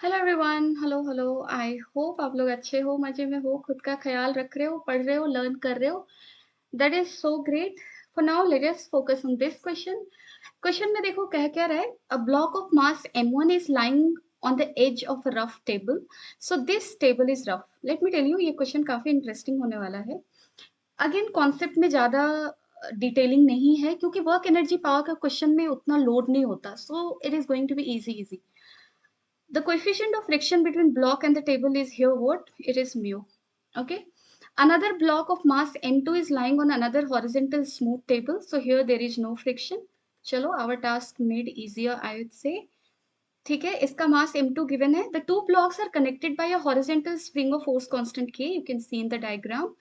Hello everyone, hello hello. I hope आप लोग अच्छे हो, मजे में हो, खुद का ख्याल रख रहे हो, पढ़ रहे हो, लर्न कर रहे हो। That is so great. For now let us focus on this question. Question में देखो कह क्या रहा है, a block of mass m1 is lying on the edge of a rough table. So this table is rough. Let me tell you, ये question काफी interesting होने वाला है। अगेन कॉन्सेप्ट में ज्यादा डिटेलिंग नहीं है क्योंकि वर्क एनर्जी पावर का क्वेश्चन में उतना लोड नहीं होता, so it is going to be easy easy. The coefficient of friction between block and the table is here what? It is mu. Okay. Another block of mass M2 is lying on another horizontal smooth table. So here there is no friction. Chalo, our task made easier, I would say. ठीक है, इसका mass M2 given है. The two blocks are connected by a horizontal spring of force constant K. You can see in the diagram.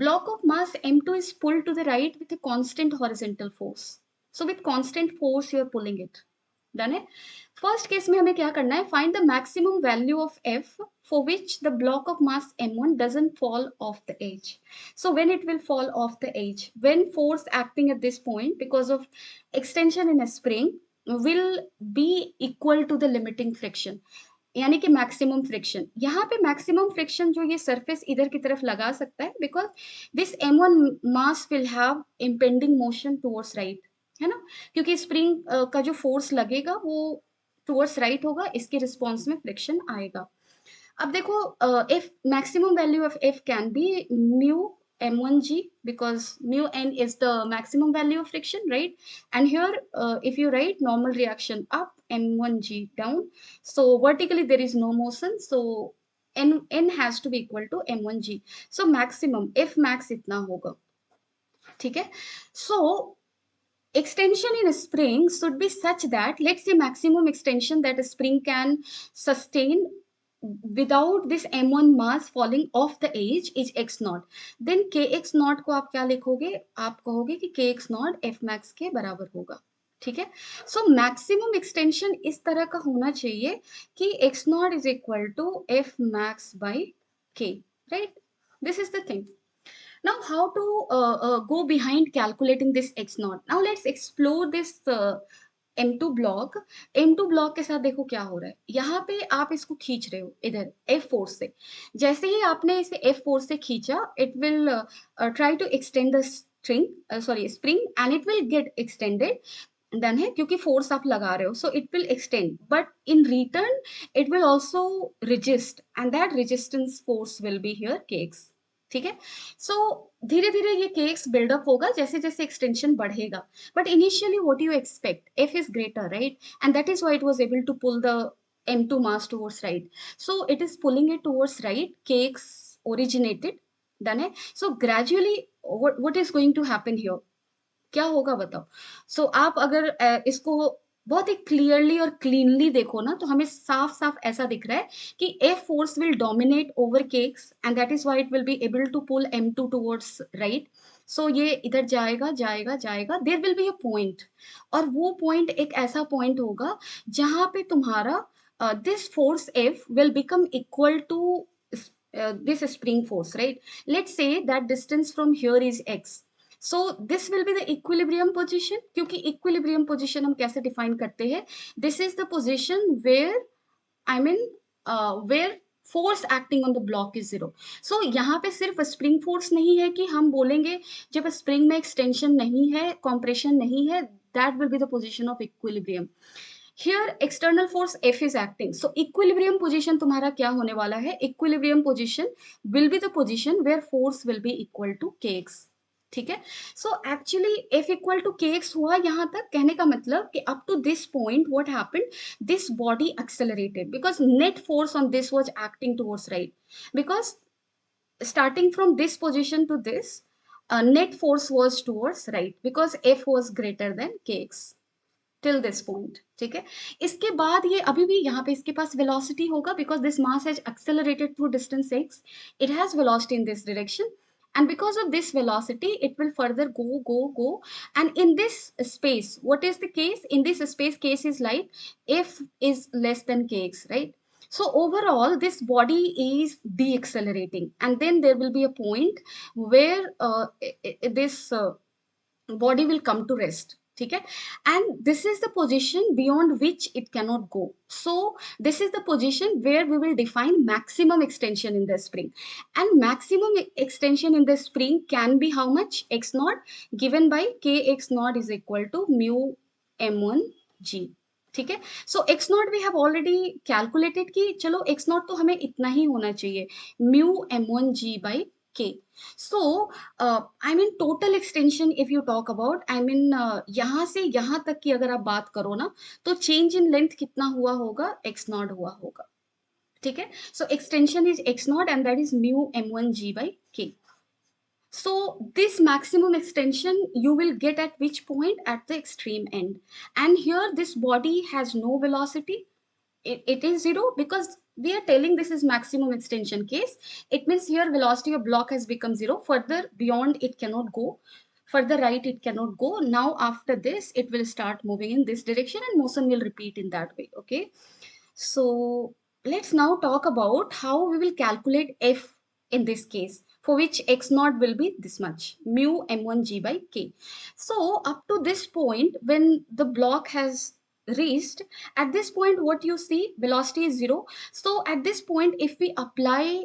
Block of mass M2 is pulled to the right with a constant horizontal force. So with constant force you are pulling it. Done है। First case में हमें क्या करना है, find the maximum value of F for which the block of mass m1 doesn't fall off the edge. So when it will fall off the edge, when force acting at this point because of extension in a spring will be equal to the limiting friction, यानी कि maximum friction. यहाँ पे maximum friction जो ये surface इधर की तरफ लगा सकता है because this m1 mass will have impending motion towards right, है ना, क्योंकि स्प्रिंग का जो फोर्स लगेगा वो टुवर्ड्स राइट होगा, इसके रिस्पॉन्स में फ्रिक्शन आएगा। अब देखो, if maximum value of f can be mu m1g because mu n is the maximum value of friction, right? And here if you write normal reaction up, m1g down, so vertically there is no motion, so n has to be equal to m1g. So maximum f max इतना होगा, ठीक है। So extension in a spring should be such that, let's say maximum extension that a spring can sustain without this m1 mass falling off the edge is x naught. then kx naught को आप क्या लिखोगे, आप कहोगे कि kx naught f max के बराबर होगा, ठीक है। सो मैक्सिमम एक्सटेंशन इस तरह का होना चाहिए कि x naught is equal to f max by k, right? This is the thing. Now how to go behind calculating this x naught? Now let's explore this m2 block. m2 block के साथ देखो क्या हो रहा है, यहाँ पे आप इसको खींच रहे हो इधर f फोर्स से। जैसे ही आपने इसे f फोर्स से खींचा, it will try to extend the string sorry spring and it will get extended. Done है, क्योंकि फोर्स आप लगा रहे हो, so it will extend, but in return it will also resist and that resistance force will be here kx, ठीक है। सो धीरे धीरे ये केक्स बिल्डअप होगा जैसे जैसे एक्सटेंशन बढ़ेगा, but initially what you expect, F is greater, right? And that is why it was able to pull the m2 mass towards right. So it is pulling it towards right, kx originated, done है। So gradually what is going to happen here, क्या होगा बताओ। आप अगर इसको बहुत ही clearly और cleanly देखो ना, तो हमें साफ साफ ऐसा दिख रहा है कि F force will dominate over केक्स and that is why it will be able to pull m2 towards right. So ये इधर जाएगा जाएगा जाएगा, there will be a point, और वो पॉइंट एक ऐसा पॉइंट होगा जहां पे तुम्हारा this force F will become equal to this spring force, right? Let's say that distance from here is x. So this will be the equilibrium position, क्योंकि equilibrium position हम कैसे define करते हैं, this is the position where I mean where force acting on the block is zero. So यहाँ पे सिर्फ spring force नहीं है कि हम बोलेंगे जब spring में extension नहीं है, compression नहीं है, that will be the position of equilibrium. Here external force F is acting. So equilibrium position तुम्हारा क्या होने वाला है, equilibrium position will be the position where force will be equal to kx, ठीक है। So actually F equal to K X हुआ यहाँ तक, कहने का मतलब कि up to this point what happened, this body accelerated because net force on this was acting towards right, because starting from this position to this net force was towards right because f was greater than kx till this point, ठीक है। इसके बाद ये अभी भी यहाँ पे इसके पास वेलोसिटी होगा because this mass has accelerated through distance x, it has velocity in this direction, and because of this velocity it will further go, and in this space what is the case, in this space case is like f is less than kx, right? So overall this body is deaccelerating, and then there will be a point where this body will come to rest, ठीक है, and this is the position beyond which it cannot go. So this is the position where we will define maximum extension in the spring, and maximum extension in the spring can be how much, x naught given by k x naught is equal to mu m1 g. ठीक है, so x naught we have already calculated कि चलो x not तो हमें इतना ही होना चाहिए, mu m1 g by k. So I mean total extension if you talk about, I mean यहाँ से यहाँ तक की अगर आप बात करो ना, तो change in length कितना हुआ होगा, x नॉट हुआ होगा. ठीक है, so extension is x not and that is mu m1 g by k. So this maximum extension you will get at which point, at the extreme end, and here this body has no velocity. It is zero because we are telling this is maximum extension case. It means here velocity of block has become zero. Further beyond it cannot go. Further right it cannot go. Now after this it will start moving in this direction and motion will repeat in that way. Okay. So let's now talk about how we will calculate f in this case, for which x naught will be this much, mu m1 g by k. So up to this point, when the block has reached, at this point what you see, velocity is zero. So at this point if we apply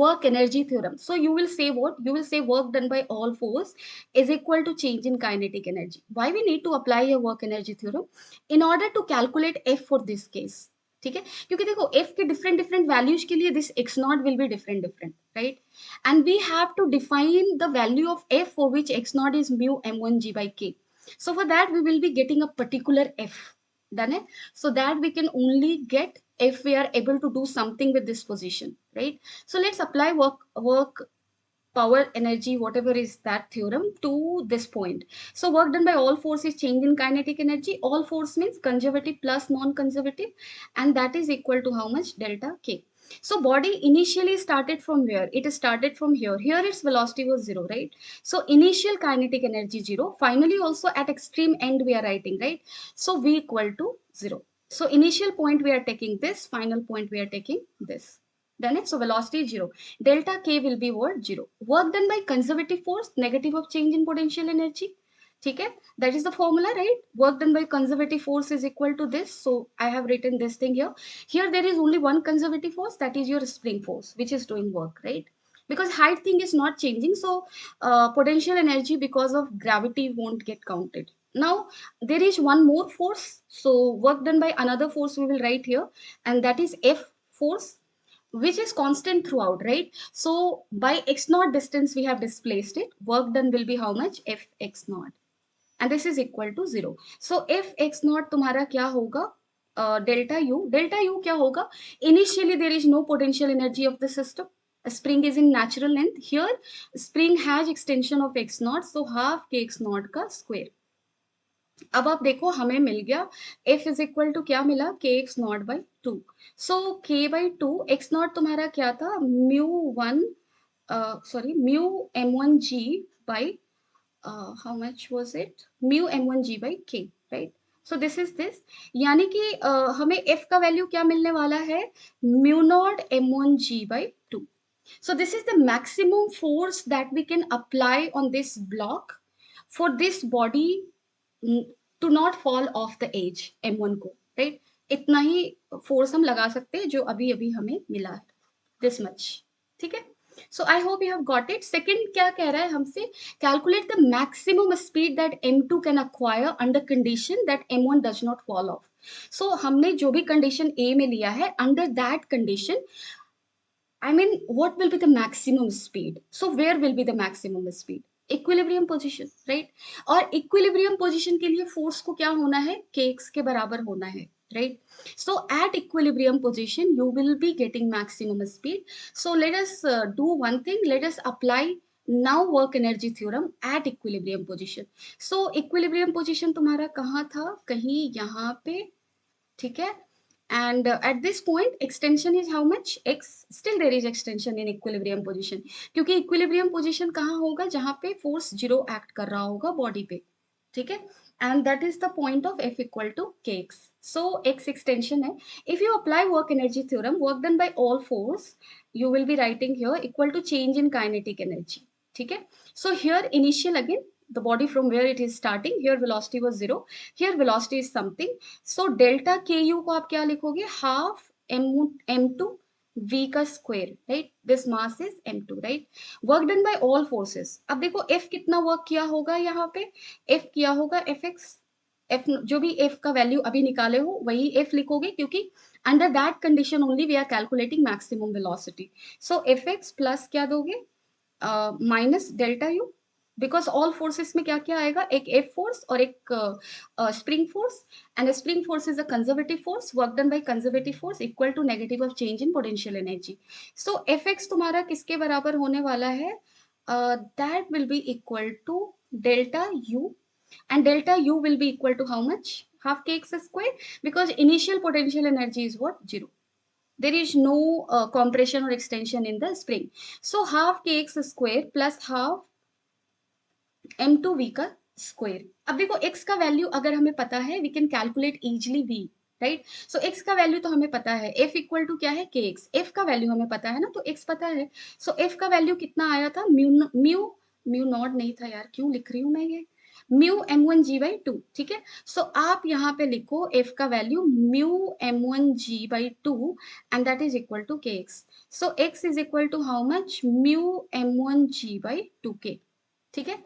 work energy theorem, so you will say what, you will say work done by all force is equal to change in kinetic energy. Why we need to apply a work energy theorem? In order to calculate f for this case. ठीक है, क्योंकि देखो f के different different values के लिए this x naught will be different different, right? And we have to define the value of f for which x naught is mu m1 g by k. So for that we will be getting a particular f. Done it? So that we can only get if we are able to do something with this position, right? So let's apply work power energy, whatever is that theorem, to this point. So work done by all force is change in kinetic energy. All force means conservative plus non-conservative, and that is equal to how much, delta k. So body initially started from where? It started from here. Here its velocity was zero, right? So initial kinetic energy zero. Finally also at extreme end we are writing, right? So v equal to zero. So initial point we are taking this, final point we are taking this. Then it, so velocity is zero. Delta k will be what? Zero. Work done by conservative force, negative of change in potential energy. Okay, that is the formula, right? Work done by conservative force is equal to this. So I have written this thing here. Here there is only one conservative force, that is your spring force, which is doing work, right? Because height thing is not changing, so potential energy because of gravity won't get counted. Now there is one more force, so work done by another force we will write here, and that is F force, which is constant throughout, right? So by x naught distance we have displaced it. Work done will be how much? F x naught. And this is equal to 0. So f x naught तुम्हारा क्या होगा? Delta u. Delta u क्या होगा? Initially there is no potential energy of the system. A spring is in natural length. Here spring has extension of x naught. So half k x naught का square. अब आप देखो हमें मिल गया f is equal to क्या मिला, k x naught by two. So k by two, x naught तुम्हारा क्या था, mu one, sorry mu m one ji by, how much was it, mu m one ji by k, right? So this is this, यानी कि हमें f का value क्या मिलने वाला है, mu naught M one ji by two. So this is the maximum force that we can apply on this block for this body to not fall off the edge M1 को, right? इतना ही force हम लगा सकते हैं जो अभी अभी हमें मिला है, this much. ठीक है, so I hope you have got it. Second क्या कह रहा है हमसे, calculate the maximum speed that M2 can acquire under condition that M1 does not fall off. So हमने जो भी condition A में लिया है, under that condition, I mean, what will be the maximum speed? So where will be the maximum speed? Equilibrium position, right? और equilibrium position के लिए force को क्या होना है, kx के बराबर होना है, right? So at equilibrium position, you will be getting maximum speed. So let us do one thing. Let us apply now work energy theorem at equilibrium position. So equilibrium position तुम्हारा कहाँ था, कहीं यहाँ पे, ठीक है? And at this point extension is how much, x. Still there is extension in equilibrium position, क्योंकि equilibrium position कहाँ होगा, जहाँ पे force zero act कर रहा होगा body पे, ठीक है? And that is the point of f equal to kx. So x extension है. If you apply work energy theorem, work done by all force, you will be writing here equal to change in kinetic energy. ठीक है? So here initial again the body from where it is starting. Here velocity was 0, here velocity is something. So delta ku को आप क्या लिखोगे, half m2 v का square, right. This mass is m2, right. Work done bye all forces. अब देखो f कितना work किया होगा, यहाँ पे f किया होगा fx. f जो भी f का वैल्यू अभी निकाले हो वही f लिखोगे, क्योंकि under that condition only we are calculating maximum velocity. So fx plus क्या दोगे, minus delta U. Because all forces में क्या क्या आएगा, एक एफ फोर्स और एक spring force. And spring force is a conservative force, work done by conservative force equal to negative of change in potential energy. So F X तुम्हारा किसके बराबर होने वाला है, that will be equal to delta U. and delta u will be equal to how much, half kx square, because initial potential energy is what, 0. There is no compression or extension in the spring. So half kx square plus half m2v का square. अब देखो x का value अगर हमें पता है, we can calculate easily v, right. So x का value तो हमें पता है, f इक्वल टू क्या है, kx. f का वैल्यू हमें पता है ना, तो x पता है. सो f का वैल्यू कितना आया था, म्यू म्यू म्यू नॉट नहीं था यार, क्यों लिख रही हूँ मैं ये, म्यू m1g/2. ठीक है. सो आप यहाँ पे लिखो f का value mu m1g/2 and that is equal to kx. So x is equal to how much, mu m1g/2k. ठीक है.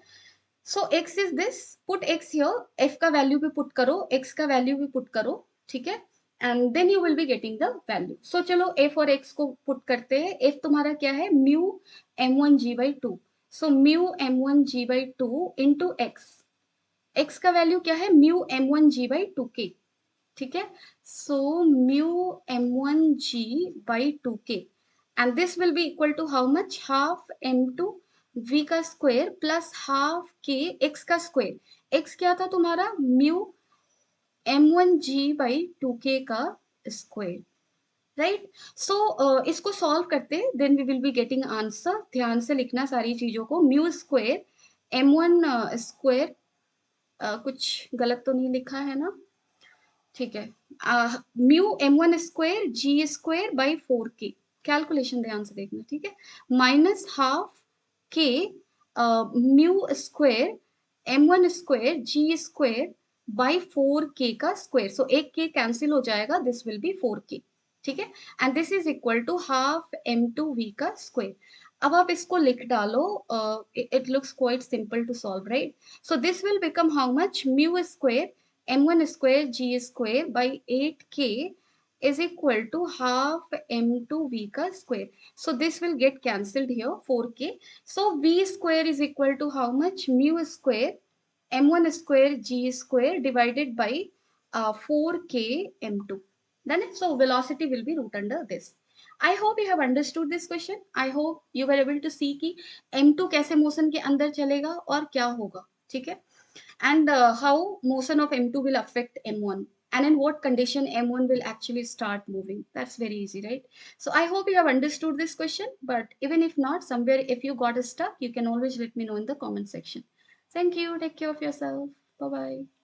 So x is this, put x here, f का वैल्यू भी पुट करो, x का वैल्यू भी put करो. ठीक है. And then you will be getting the value. So चलो f और x को पुट करते हैं. f तुम्हारा क्या है, mu m1g/2. So mu m1g/2 into x. x का वैल्यू क्या है, म्यू m1g/2k. ठीक है. So mu m1g/2k and this will be equal to how much, half m2 v का square plus half k x का स्क्वायर. x क्या था तुम्हारा, म्यू m1g/2k का स्क्वायर, राइट. सो इसको सॉल्व करते, then we will be getting answer. ध्यान से लिखना सारी चीजों को. म्यू स्क्वायर m1 स्क्वायर, कुछ गलत तो नहीं लिखा है ना, ठीक है. Mu m1 square G square by 4k. Calculation ध्यान से देखना, ठीक है. Minus half K mu square m1 square G square by 4k का स्क्वायर. सो एक के कैंसिल हो जाएगा, दिस विल बी 4k. ठीक है. And this is equal to half m2v का स्क्वायर. अब आप इसको लिख डालो, it looks quite simple to solve, right. So this will become how much, mu square m1 square g square by 8k is equal to half m2v का square. So this will get cancelled here, 4k. So v square is equal to how much, mu square m1 square g square divided by 4k m2. Then so velocity will be root under this. I hope you have understood this question. I hope you were able to see कि m2 कैसे motion के अंदर चलेगा और क्या होगा. ठीक है. And how motion of m2 will affect m1, and in what condition m1 will actually start moving. That's very easy, right? So I hope you have understood this question, but even if not, somewhere if you got stuck, you can always let me know in the comment section. Thank you. Take care of yourself. Bye bye.